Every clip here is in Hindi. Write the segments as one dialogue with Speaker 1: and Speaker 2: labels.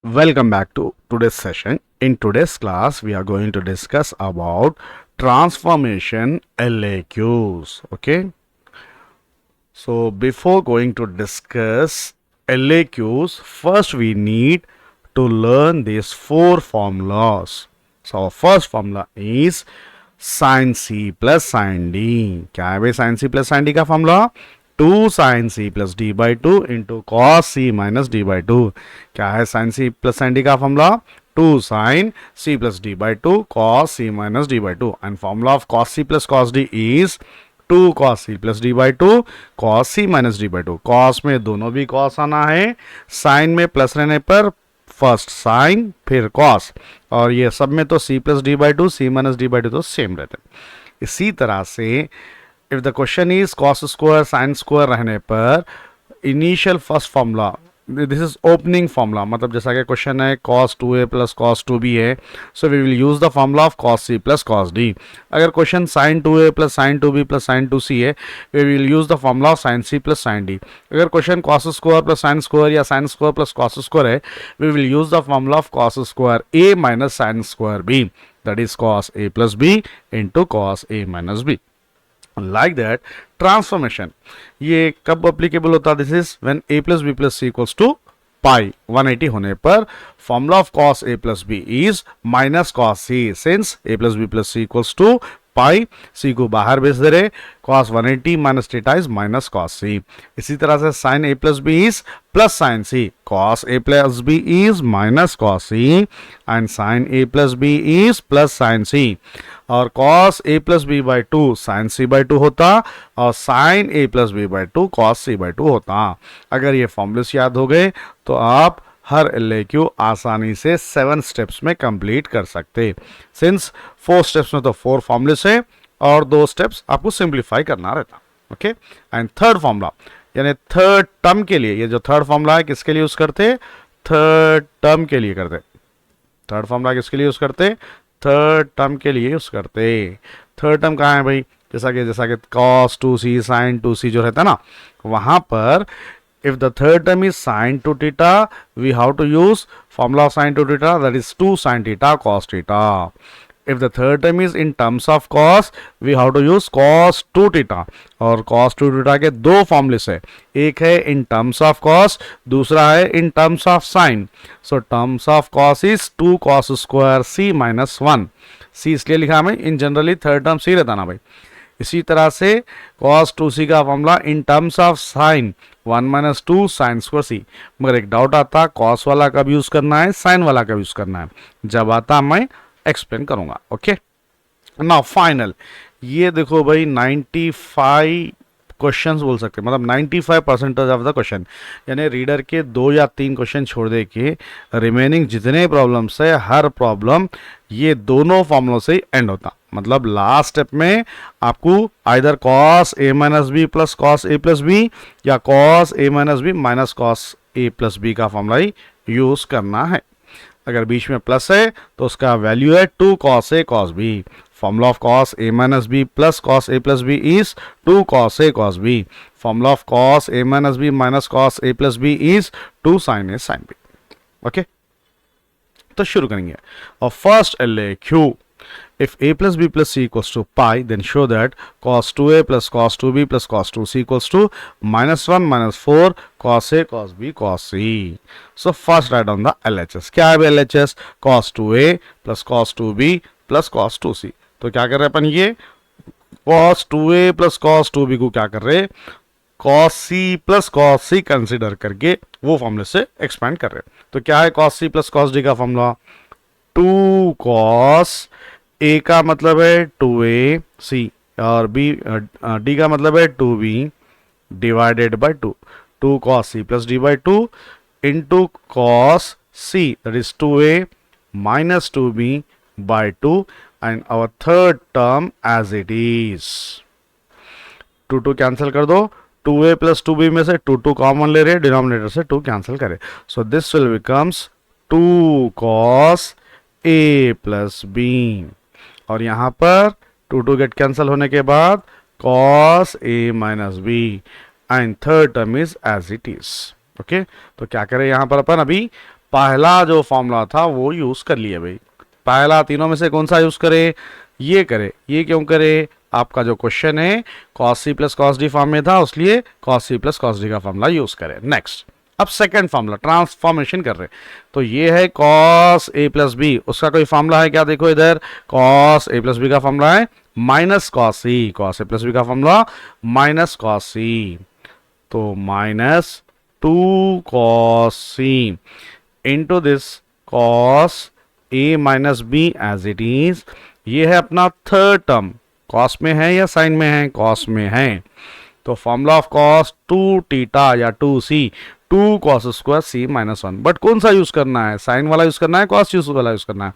Speaker 1: Welcome back to today's session. In today's class, we are going to discuss about transformation LAQs. Okay. So before going to discuss LAQs, first we need to learn these four formulas. So our first formula is sin C plus sin D. क्या है भाई sin C plus sin D का formula? 2 sin C plus D by 2 into cos C minus D by 2. क्या है sin C plus sin D का formula? 2 sin C plus D by 2 cos C minus D by 2. And formula of cos C plus cos D is 2 cos C plus D by 2 cos C minus D by 2. cos में दोनों भी cos आना है, sin में प्लस रहने पर फर्स्ट साइन फिर कॉस, और ये सब में तो C plus D by two C minus D by two तो सेम रहते हैं. इसी तरह से if the question is cos square sine square रहने पर initial first formula, this is opening formula, मतलब जैसा कि क्वेश्चन है cos 2a plus cos 2b है, so we will use the formula of cos c plus cos d. अगर question sin 2a plus sin 2b plus sin 2c है, we will use the formula of sin c plus sin d. अगर question cos square plus sin square या sin square plus cos square है, we will use the formula of cos square a minus sin square b, that is cos a plus b into cos a minus b. Like that transformation ये कब अप्लीकेबल होता है? This is when a plus b plus c equals to pi 180 होने पर formula of cos a plus b is minus cos c, since a plus b plus c equals to pi, c को बाहर भेज दे रहे, cos 180 minus theta is minus cos c. इसी तरह से sin a plus b is plus sin c, cos a plus b is minus cos c and sin a plus b is plus sin c, और cos a plus B by two sine C by two होता और sin a plus B by two cos c by two होता. अगर ये फॉर्मूलेस याद हो गए तो आप हर LAQ आसानी से 7 स्टेप्स में कंप्लीट कर सकते, सिंस 4 स्टेप्स में तो 4 फॉर्मूलेस है और 2 स्टेप्स आपको सिंप्लीफाई करना रहता. ओके. एंड थर्ड फॉर्मूला यानी थर्ड टर्म के लिए, ये जो थर्ड फॉर्मूला है किसके लिए यूज करते? थर्ड टर्म के लिए करते. थर्ड फॉर्मूला किसके लिए यूज करते? थर्ड टर्म के लिए यूज करते. थर्ड टर्म कहाँ है भाई? जैसा कि cos 2c sin 2c जो रहता है ना, वहां पर if the third term is sin 2 theta, we have to use formula of sin 2 theta, that is 2 sin theta cos theta. If the third term is in terms of cos, we have to use cos 2 theta. और cos 2 theta के दो फॉर्मूलेस है, एक है in terms of cos, दूसरा है in terms of sin. So terms of cos is 2 cos square c minus 1. c इसलिए लिखा हमें, इन जनरली थर्ड टर्म c रहता ना भाई. इसी तरह से cos 2c का formula in terms of sine 1 minus 2 sine square C. मगर एक डाउट आता, cos वाला कब यूज करना है, साइन वाला कब यूज करना है? जब आता मैं एक्सप्लेन करूंगा. ओके. नाउ फाइनल, ये देखो भाई 95 क्वेश्चंस बोल सकते हैं, मतलब 95% ऑफ द क्वेश्चन, यानी रीडर के 2 या 3 क्वेश्चन छोड़ दे के रिमेनिंग जितने प्रॉब्लम्स है, हर प्रॉब्लम ये दोनों फॉर्मूलों से ही एंड होता. मतलब लास्ट स्टेप में आपको either cos a minus b plus cos a plus b या cos a minus B minus cos a plus b का फॉर्मूला ही यूज करना है. अगर बीच में प्लस है तो उसका वैल्यू है 2 cos a cos b. Formula of cos a minus b plus cos a plus b is 2 cos a cos b. Formula of cos a minus b minus cos a plus b is 2 sin a sin b. Okay? तो शुरू करेंगे. और first LAQ, if a plus b plus c equals to pi, then show that cos 2a plus cos 2b plus cos 2c equals to minus 1 minus 4 cos a cos b cos c. So first write down the LHS. क्या है LHS? cos 2a plus cos 2b plus cos 2c. तो क्या कर रहे हैं अपन, ये cos 2a plus cos 2b को क्या कर रहे हैं, cos c plus cos c consider करके वो फॉर्मूले से एक्सपेंड कर रहे हैं. तो क्या है cos c plus cos d का फॉर्मूला? 2 cos a का मतलब है 2a c और b d का मतलब है 2b divided by 2. 2 cos c plus d by 2 into cos c, that is 2a minus 2b by 2, and our third term as it is. 2 cancel कर दो, 2a प्लस 2b में से 2 कॉमन ले रहे, डिनोमिनेटर से 2 कैंसिल करे. So this will becomes 2 cos a plus b, और यहां पर 2 गेट कैंसिल होने के बाद cos a minus b, and third term is as it is. Okay. तो क्या करें यहां पर अपन, अभी पहला जो फॉर्मूला था वो यूज कर लिए भाई। पहला तीनों में से कौन सा यूज करे, ये करे। ये क्यों करे, आपका जो क्वेश्चन है cos c plus cos d form में था, इसलिए cos c plus cos d का फॉर्मूला यूज करें। नेक्स्ट, अब सेकंड फॉर्मूला ट्रांसफॉर्मेशन कर रहे हैं, तो ये है cos a प्लस बी, उसका कोई फॉर्मूला है क्या, देखो इधर cos a प्लस बी का फॉर्मूला है minus cos c, cos a plus b का फॉर्मूला माइनस cos c, तो minus 2 cos c into this cos a minus b as it is. ये है अपना थर्ड टर्म, कॉस में है या साइन में है, कॉस में है, तो फॉर्मूला ऑफ कॉस 2 थीटा या 2c, 2 cos square c minus 1। But कौन सा यूज करना है, साइन वाला यूज करना है, कॉस वाला यूज करना है।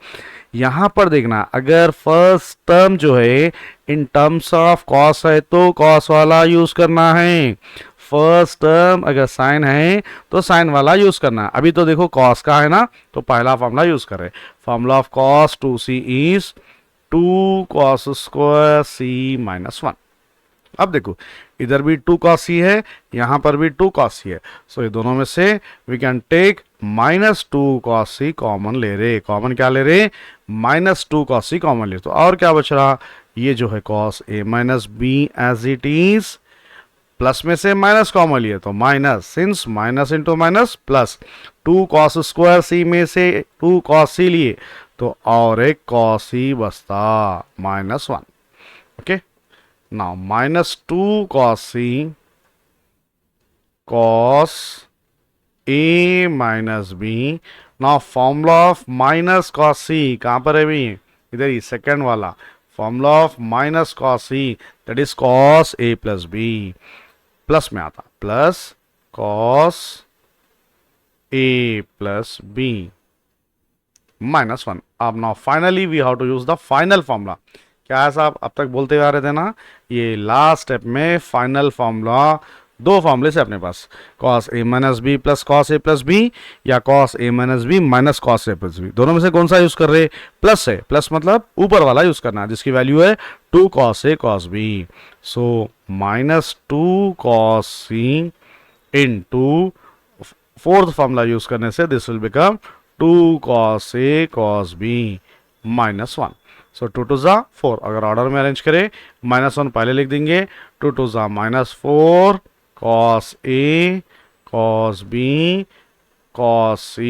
Speaker 1: यहां पर देखना, अगर फर्स्ट टर्म जो है इन टर्म्स ऑफ कॉस है तो कॉस वाला यूज करना है, फर्स्ट टर्म अगर साइन है तो साइन वाला यूज करना है। अभी तो देखो कॉस का है ना, तो पहला फॉर्मूला यूज करें। Formula of cos 2c is 2 cos square c minus 1। अब देखो इधर भी 2 cos c है, यहां पर भी 2 cos c है, सो ये दोनों में से we can take minus 2 cos c common ले रहे। कॉमन क्या ले रहे, माइनस 2 cos c कॉमन ले, तो और क्या बच रहा, ये जो है cos a minus b as it is, plus में से माइनस कॉमन लिए तो minus, since minus into minus plus, 2 cos square c में से 2 cos c लिए तो और एक cos c बचता minus 1। Okay, now minus 2 cos c cos a minus b. Now formula of minus cos c कहां पर है भी, इधर ही सेकेंड वाला, formula of minus cos c that is cos a plus b, plus में आता plus cos a plus b minus 1। अब now finally we how to use the final formula. क्या है साहब, अब तक बोलते हुए आ रहे थे ना, ये लास्ट स्टेप में फाइनल फॉर्मूला, दो फॉर्मूले से अपने पास, cos a minus b plus cos a plus b या cos a minus B minus cos a plus b, दोनों में से कौन सा यूज कर रहे, प्लस है, प्लस मतलब ऊपर वाला यूज करना है जिसकी वैल्यू है 2 cos a cos b। So minus 2 cos c into fourth formula use करने से this will become 2 cos a cos b minus 1। So 2 two ज़ा 4, अगर ऑर्डर में अरेंज करें माइनस 1 पहले लिख देंगे, 2 टू ज़ा minus 4 cos a cos b cos c,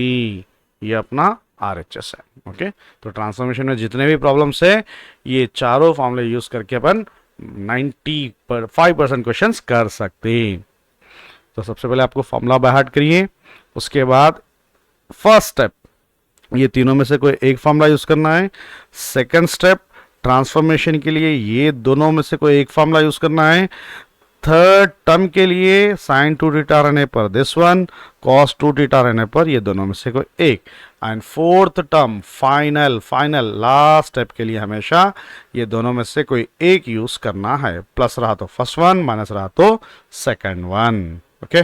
Speaker 1: ये अपना RHS है। ओके, तो ट्रांसफॉर्मेशन में जितने भी प्रॉब्लम्स है ये चारों फॉर्मूले यूज करके अपन 95% क्वेश्चंस कर सकते हैं। तो सबसे पहले आपको फॉर्मूला बाय हार्ट करिए, उसके बाद फर्स्ट स्टेप ये तीनों में से कोई एक फॉर्मूला यूज करना है, सेकंड स्टेप ट्रांसफॉर्मेशन के लिए ये दोनों में से कोई एक फॉर्मूला यूज करना है, थर्ड टर्म के लिए साइन 2 थीटा रहने पर दिस वन, कॉस 2 थीटा रहने पर ये दोनों में से कोई एक, and fourth term final last step के लिए हमेशा ये दोनों में से कोई एक यूज करना है, प्लस रहा तो फर्स्ट वन, माइनस रहा तो second one. Okay,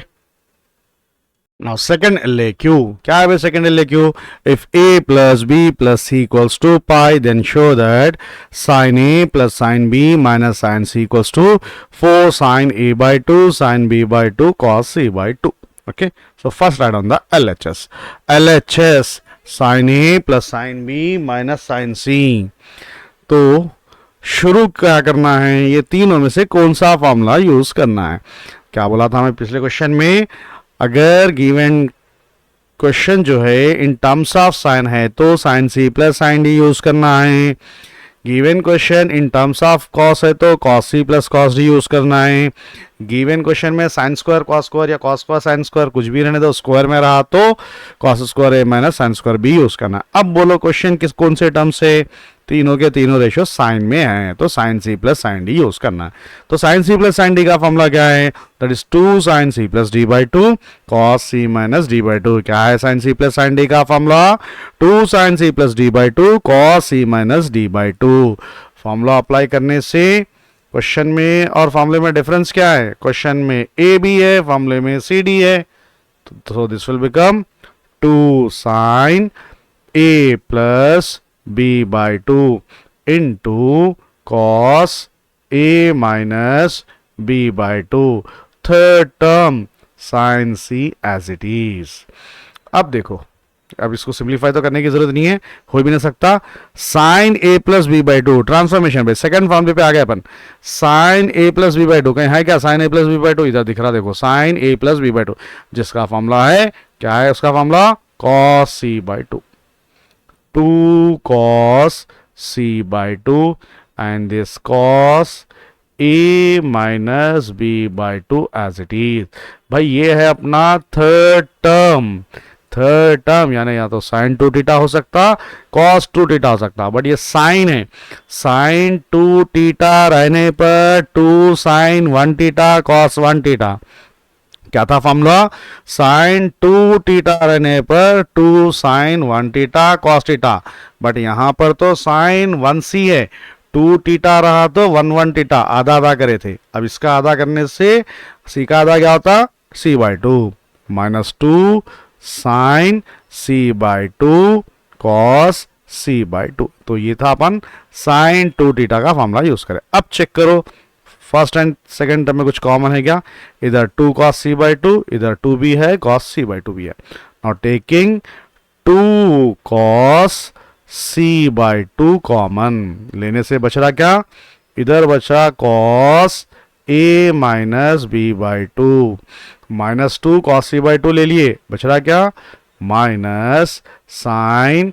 Speaker 1: now second LAQ, क्या है second LAQ, if a plus b plus c equals to pi then show that sine a plus sine b minus sine c equals to 4 sine a by 2 sine b by 2 cos c by 2। Okay, so first write on the LHS sine a plus sine b minus sine c। तो शुरू क्या करना है, ये तीनों में से कौन सा फॉर्मूला यूज करना है। क्या बोला था हमें पिछले क्वेश्चन में, अगर गिवन क्वेश्चन जो है इन टर्म्स ऑफ साइन है तो साइन सी प्लस साइन डी यूज करना है, given question in terms of cos है तो cos c plus cos d use करना है, गिवन क्वेश्चन में साइन स्क्वायर कॉस स्क्वायर या कॉस स्क्वायर साइन स्क्वायर कुछ भी रहने दो, स्क्वायर में रहा तो कॉस स्क्वायर ए minus sine square b use करना। अब बोलो क्वेश्चन किस कौन से टर्म से, तीनों के तीनों रेशियो साइन में है तो साइन सी प्लस साइन डी यूज करना है। तो साइन सी प्लस साइन डी का फॉर्मूला क्या है, that is 2 sine C plus D by 2 cos C minus D by 2। क्या है साइन सी प्लस साइन डी का formula, 2 sine C plus D by 2 cos C minus D by 2। Formula apply करने से क्वेश्चन में और फॉर्मूले में डिफरेंस क्या है, क्वेश्चन में ए बी है, फॉर्मूले में सी डी है, तो this will become 2 sine A plus b by 2 into cos a minus b by 2, third term sin c as it is। अब देखो अब इसको सिंप्लीफाई तो करने की जरूरत नहीं है, हो भी नहीं सकता। Sine A plus B by two transformation पे सेकंड फॉर्मूले पे आ गए अपन। Sine A plus B by two कहीं है क्या? Sine A plus B by two इधर दिख रहा, देखो sine A plus B by two, जिसका फॉर्मूला है क्या है उसका formula? Cos C by two, two cos C by two and this cos A minus B by two as it is. भाई ये है अपना थर्ड टर्म, थर्ड टर्म यानी या तो साइन टू थीटा हो सकता, कॉस टू थीटा हो सकता, बट ये साइन है। साइन टू थीटा रहने पर two sine one theta cos one theta, क्या था फॉर्मूला? साइन टू थीटा रहने पर two sine one theta cos theta, but यहां पर तो साइन वन सी है, टू थीटा रहा तो वन वन थीटा, आधा आधा करे थे। अब इसका आधा करने से सी का आधा क्या होता? C by two minus two sine C by two cos C by two. तो ये था अपन साइन टू थीटा का फॉर्मूला यूज करें। अब चेक करो फर्स्ट एंड सेकंड टर्म में कुछ कॉमन है क्या? इधर two cos C by two, इधर टू भी है, कॉस सी बाई टू भी है। Now taking two cos C by two common लेने से बच रहा क्या? इधर बचा cos A minus B by two, minus two cos C by two ले लिए, बच रहा क्या? Minus sine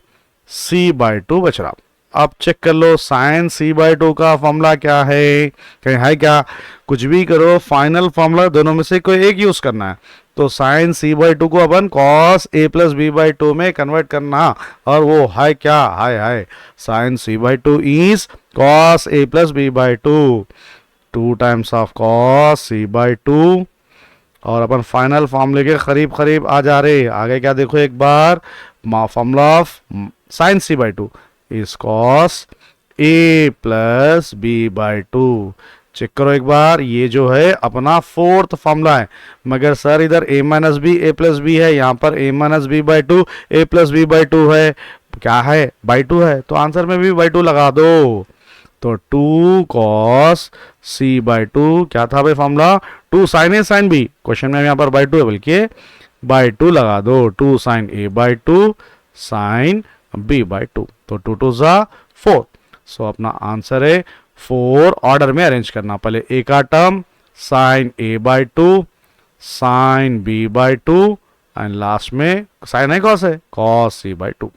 Speaker 1: C by two बच रहा। अब चेक कर लो साइन सी बाई टू का फॉर्मूला क्या है, कहीं है क्या? कुछ भी करो फाइनल फॉर्मूला दोनों में से कोई एक यूज करना है। तो साइन सी बाई टू को अपन cos A plus B by two में कन्वर्ट करना, और वो है क्या? हाय sine C by two is cos A plus B by two, two times of cos C by two. और अपन फाइनल फॉर्मूले के करीब करीब आ जा रहे। आगे क्या देखो एक बार, formula of sine C by two is cos A plus B by two. Check करो एक बार, ये जो है अपना फोर्थ फॉर्मूला है, मगर सर इधर A minus B A plus B है, यहाँ पर A minus B by two A plus B by two है, क्या है? बाई टू है, तो आंसर में भी बाई टू लगा दो। तो two cos C by two क्या था भाई formula? Two sine a sine b, question में यहाँ पर बाई टू है बल्कि बाई टू लगा दो, two sine A by two sine B by two, तो टू टू ज़ा फोर। सो अपना आंसर है फोर, ऑर्डर में अरेंज करना, पहले ए का term sine A by two sine B by two and last में साइन है कॉस है कॉस सी बाई टू।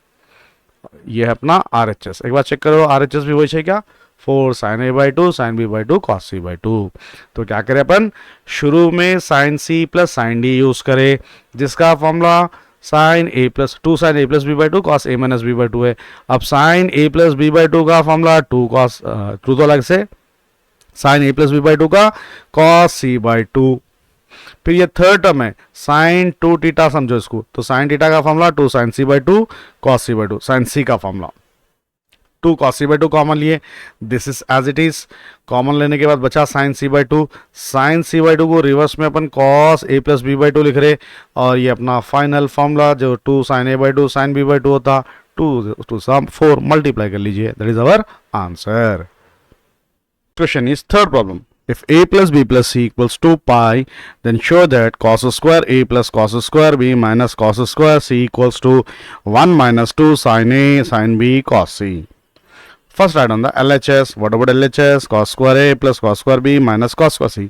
Speaker 1: ये है अपना आर एच एस। एक बार चेक करो आर एच एस भी वही है क्या? Four sine A by two sine B by two cos C by two. तो क्या करें अपन, शुरू में साइन सी प्लस साइन डी यूज करें, जिसका formula sign A plus two sine A plus B by two cos A minus B by two है। अब sine A plus B by two का फॉर्मूला टू कॉस टू तो अलग से, sine A plus B by two का कॉस सी बाई टू। फिर ये थर्ड टर्म है साइन टू टीटा, समझो इसको, तो साइन टीटा का formula two sine C by two cos C by two, sine C का formula two cos C by two common लिए, this is as it is. Common लेने के बाद बचा sine C by two, sine C by two को रिवर्स में अपन cos A plus B by two लिख रहे, और ये अपना फाइनल फॉर्मूला जो two sine A by two sine B by two होता, two two sum four multiply कर लीजिए, that is our answer. Question is third problem. If a plus b plus c equals 2 pi, then show that cos square a plus cos square b minus cos square c equals to 1 minus 2 sin a sin b cos c. First write on the LHS. What about LHS? Cos square a plus cos square b minus cos square c.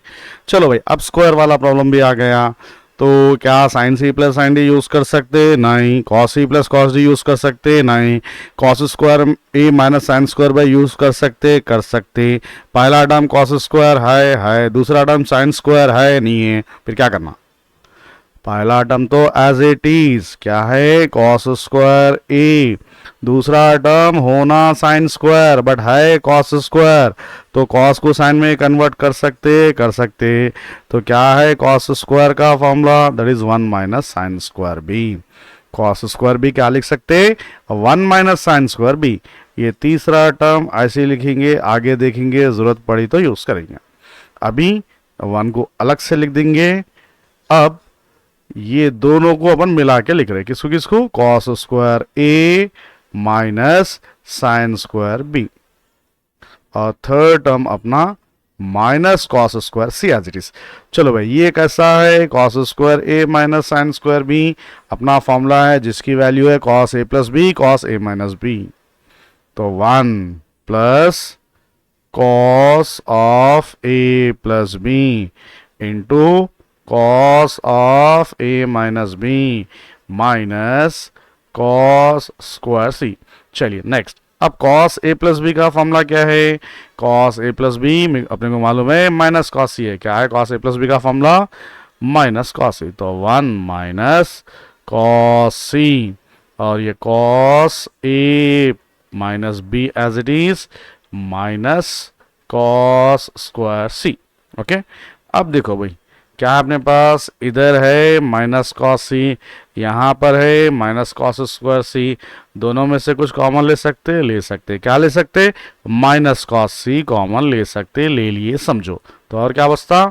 Speaker 1: चलो भाई अब स्क्वायर वाला प्रॉब्लम भी आ गया, तो क्या साइन सी प्लस साइन डी यूज कर सकते? नहीं। Cos c plus cos d use कर सकते? नहीं। Cos square A minus sine square by use कर सकते? कर सकते। पहला टर्म कॉस स्क्वायर है, दूसरा टर्म साइन स्क्वायर है, नहीं है, फिर क्या करना? पहला टर्म तो एज इट इज क्या है? कॉस स्क्वायर ए, दूसरा टर्म होना साइन स्क्वायर, बट है कॉस स्क्वायर, तो कॉस को साइन में कन्वर्ट कर सकते? कर सकते। तो क्या है कॉस स्क्वायर का formula? That is 1 minus sine square b. Cos square b क्या लिख सकते? 1 माइनस साइन स्क्वायर बी। ये तीसरा टर्म ऐसे लिखेंगे, आगे देखेंगे जरूरत पड़ी तो यूज करेंगे, अभी 1 को अलग से लिख देंगे। अब ये दोनों को अपन मिला के लिख रहे, किसको किसको? कॉस स्क्वायर ए माइनस साइन स्क्वायर बी, और थर्ड टर्म अपना minus cos square C as it is. चलो भाई ये कैसा है, कॉस स्क्वायर ए माइनस साइन स्क्वायर बी अपना फॉर्मूला है जिसकी वैल्यू है कॉस ए प्लस बी कॉस ए माइनस बी। तो 1 plus cos of A plus B into cos of A minus B minus cos square C. चलिए नेक्स्ट, अब कॉस ए प्लस बी का फॉर्मूला क्या है, कॉस ए प्लस बी अपने को मालूम है माइनस कॉस सी है। क्या है कॉस ए प्लस बी का फॉर्मूला, माइनस कॉस सी। तो 1 माइनस कॉस सी और ये cos A minus b as it is minus cos square c. Okay, अब देखो भाई क्या अपने पास इधर है माइनस कॉस सी, यहाँ पर है माइनस कॉस स्क्वायर सी, दोनों में से कुछ कॉमन ले सकते, क्या ले सकते, माइनस कॉस सी कॉमन ले सकते, ले लिए समझो। तो और क्या बचता,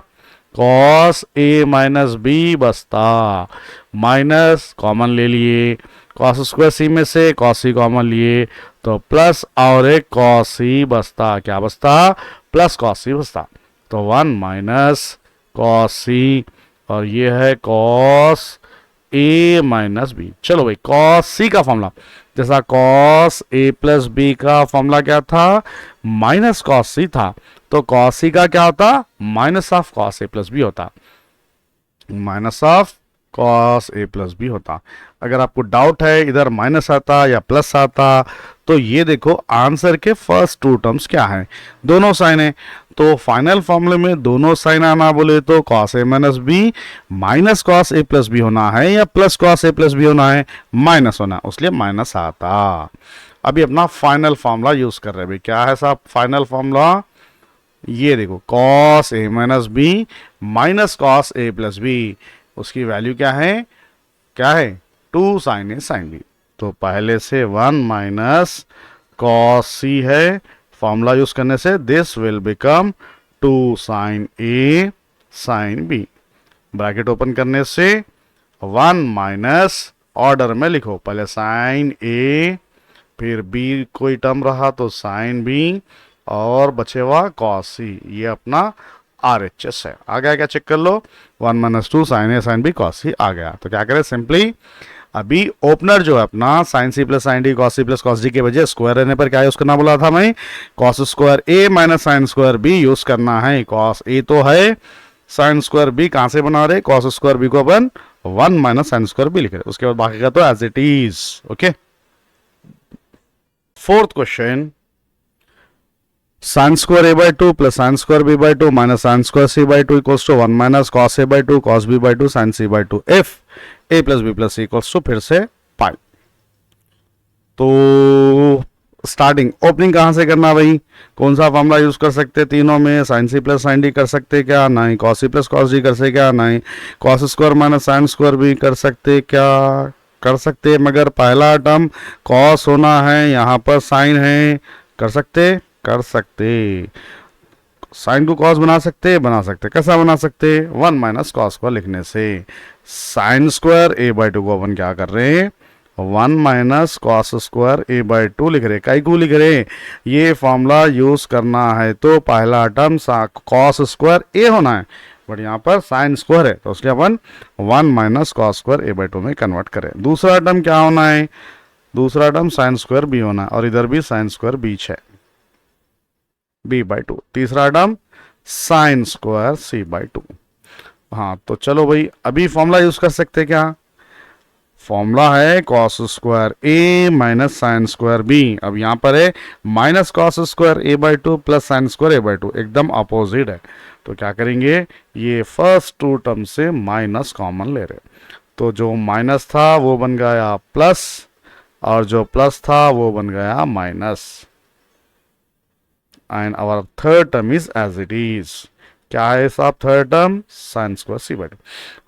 Speaker 1: कॉस ए माइनस बी बचता, माइनस कॉमन ले लिए, कॉस स्क्वायर सी में से कॉस सी कॉमन लिए तो प्लस और एक कॉस सी बचता, क्या बचता, प्लस कॉस सी बचता। तो 1 माइनस कॉस सी और ये है कॉस ए माइनस बी। चलो भाई कॉस सी का फॉर्मूला, जैसा कॉस ए प्लस बी का फॉर्मूला क्या था, माइनस कॉस सी था, तो कॉस सी का क्या होता, minus of cos A plus B होता, minus of cos A plus B होता। अगर आपको डाउट है इधर माइनस आता या प्लस आता तो ये देखो आंसर के फर्स्ट 2 टर्म्स क्या है, दोनों साइन है। तो फाइनल फॉर्मूले में दोनों साइन आना बोले तो cos A minus B minus cos A plus B होना है या plus cos A plus B होना है, माइनस होना, इसलिए माइनस आता। अभी अपना फाइनल फॉर्मूला यूज कर रहे हैं, क्या है साहब फाइनल फॉर्मूला, ये देखो कॉस ए माइनस बी माइनस कॉस ए प्लस बी, उसकी वैल्यू क्या है 2 साइन ए साइन बी। तो पहले से 1 माइनस कॉस सी है, फॉर्मूला यूज करने से this will become 2 sine a sine b, bracket open करने से 1 माइनस ऑर्डर में लिखो, पहले साइन ए फिर बी कोई टर्म रहा तो साइन बी और बचे हुआ कॉस सी, ये अपना RHS है। आ गया क्या, चेक कर लो, 1 minus 2 sine a sine B cos सी आ गया। तो क्या करें सिंपली, अभी ओपनर जो है अपना साइन सी plus sine d cos c plus cos d के बजाय स्क्वायर रहने पर क्या यूज करना बोला था मैं, कॉस स्क्वायर ए minus sine square b use करना है। कॉस ए तो है, साइन स्क्वायर बी कहां से बना रहे, कॉस स्क्वायर बी को अपन 1 माइनस साइन स्क्वायर बी लिख रहे, उसके बाद बाकी का तो as it is. Okay, fourth question, sine square a by 2 plus sine square b by 2 minus sine square C by 2 equals to 1 minus cos A by 2 cos B by 2 sine C by 2 if a plus b plus c equals to फिर से पाई। तो स्टार्टिंग ओपनिंग कहां से करना भाई, कौन सा फॉर्मूला यूज कर सकते हैं तीनों में, साइन सी प्लस साइन डी कर सकते क्या, नहीं, cos c plus cos d कर सकते क्या, नहीं, cos square minus sine square भी कर सकते क्या, कर सकते, मगर पहला टर्म कॉस होना है, यहाँ पर साइन है, कर सकते, कर सकते, साइन को कॉस बना सकते, कैसा बना सकते, 1 माइनस कॉस को लिखने से। साइन स्क्वायर ए बाई 2 को अपन क्या कर रहे हैं, 1 minus cos square a by 2 लिख रहे, कई को लिख रहे, ये फॉर्मूला यूज करना है तो पहला टर्म कॉस स्क्वायर ए होना है, बट यहाँ पर साइन स्क्वायर है तो उसके अपन 1 minus cos square a by 2 में कन्वर्ट करें। दूसरा टर्म क्या होना है, दूसरा टर्म साइन स्क्वायर बी होना है और इधर भी साइन स्क्वायर बीच है बी बाई 2, तीसरा term sine square C by 2। हाँ तो चलो भाई अभी फॉर्मूला यूज कर सकते क्या, फॉर्मूला है कॉस स्क्वायर ए माइनस साइन स्क्वायर बी, अब यहाँ पर है minus cos square a by 2 plus sine square a by 2, एकदम अपोजिट है। तो क्या करेंगे, ये फर्स्ट 2 टर्म से माइनस कॉमन ले रहे, तो जो माइनस था वो बन गया प्लस और जो प्लस था वो बन गया minus, and our third term is as it is. क्या है साहब third term, sine square C by 2।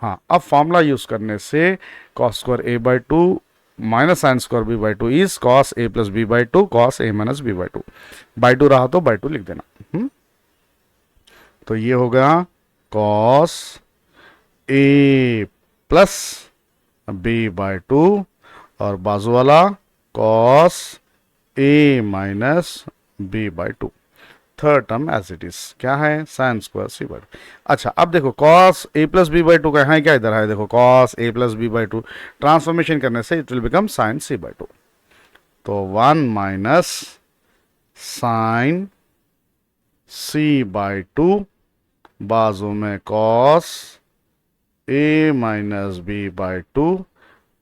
Speaker 1: हाँ अब फॉर्मूला यूज करने से cos square a by 2 minus sine square b by 2 is cos A plus B by 2 cos A minus B by 2 रहा तो बाई 2 लिख देना। तो ये हो गया cos A plus B by 2 और बाजू वाला cos A minus B by 2। Third term as it is, क्या है, sine square C by two. अच्छा अब देखो cos A plus B by two का है क्या, इधर है देखो cos A plus B by two, transformation करने से it will become sine C by two. तो 1 minus sine C by two, बाजू में cos A minus B by two,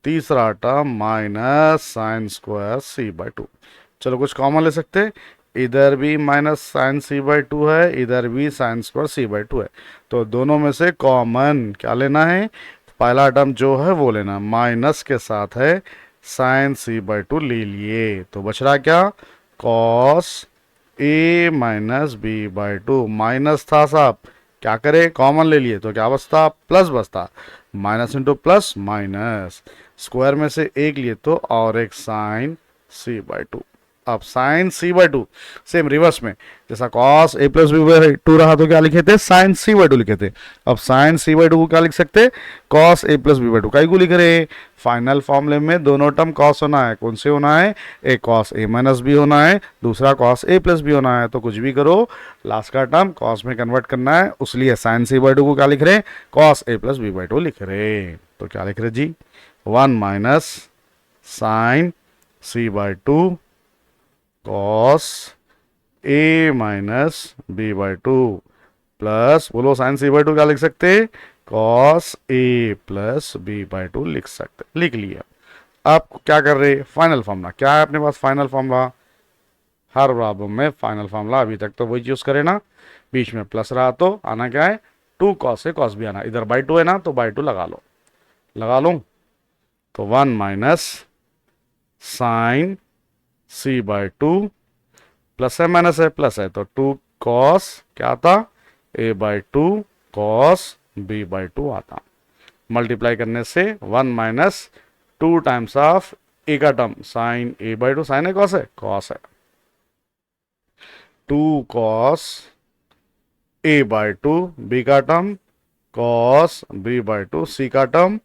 Speaker 1: तीसरा term minus sine square C by two. चलो कुछ कॉमन ले सकते हैं, इधर भी minus sine C by two है, इधर भी sine square C by two है, तो दोनों में से कॉमन क्या लेना है, पहला टर्म जो है वो लेना, माइनस के साथ है साइन सी बाई टू ले लिए, तो बच रहा क्या, cos A minus B by two, minus था साहब, क्या करे कॉमन ले लिए तो क्या बचता, प्लस बचता, minus into plus minus, square में से एक लिए तो और एक साइन सी बाई टू। अब sine C by two same reverse में, जैसा cos A plus B by two रहा तो क्या लिखे थे, साइन सी बाई टू लिखे थे, अब साइन सी बाई टू को क्या लिख सकते, cos A plus B by two, कई को लिख रहे, फाइनल फॉर्मूले में दोनों टर्म कॉस होना है, कौन से होना है, एक कॉस ए माइनस बी होना है, दूसरा कॉस ए प्लस बी होना है, तो कुछ भी करो लास्ट का टर्म कॉस में कन्वर्ट करना है, उसलिए साइन सी बाई टू को क्या लिख रहे, cos A plus B by two लिख रहे, तो क्या लिख रहे जी, 1 minus sine C by two cos A minus B by two, plus बोलो साइन सी बाई टू क्या लिख सकते, cos A plus B by two लिख सकते, लिख लिया। आप क्या कर रहे, फाइनल फॉर्मूला क्या है अपने पास, फाइनल फॉर्मूला, हर प्रॉब्लम में फाइनल फॉर्मूला अभी तक तो वही यूज करे ना, बीच में प्लस रहा तो आना क्या है, टू कॉस से कॉस भी आना, इधर बाई टू है ना तो बाई टू लगा लो, लगा लो, तो 1 minus sine C by two, plus है माइनस है, प्लस है तो 2 कॉस क्या आता, A by two cos B by two आता, मल्टीप्लाई करने से 1 माइनस 2 टाइम्स ऑफ ए का term sine A by two, sine है कॉस है, कॉस है, 2 cos A by two, B का term cos B by two, C का term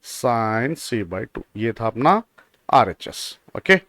Speaker 1: sine C by two, ये था अपना आर एच एस, ओके।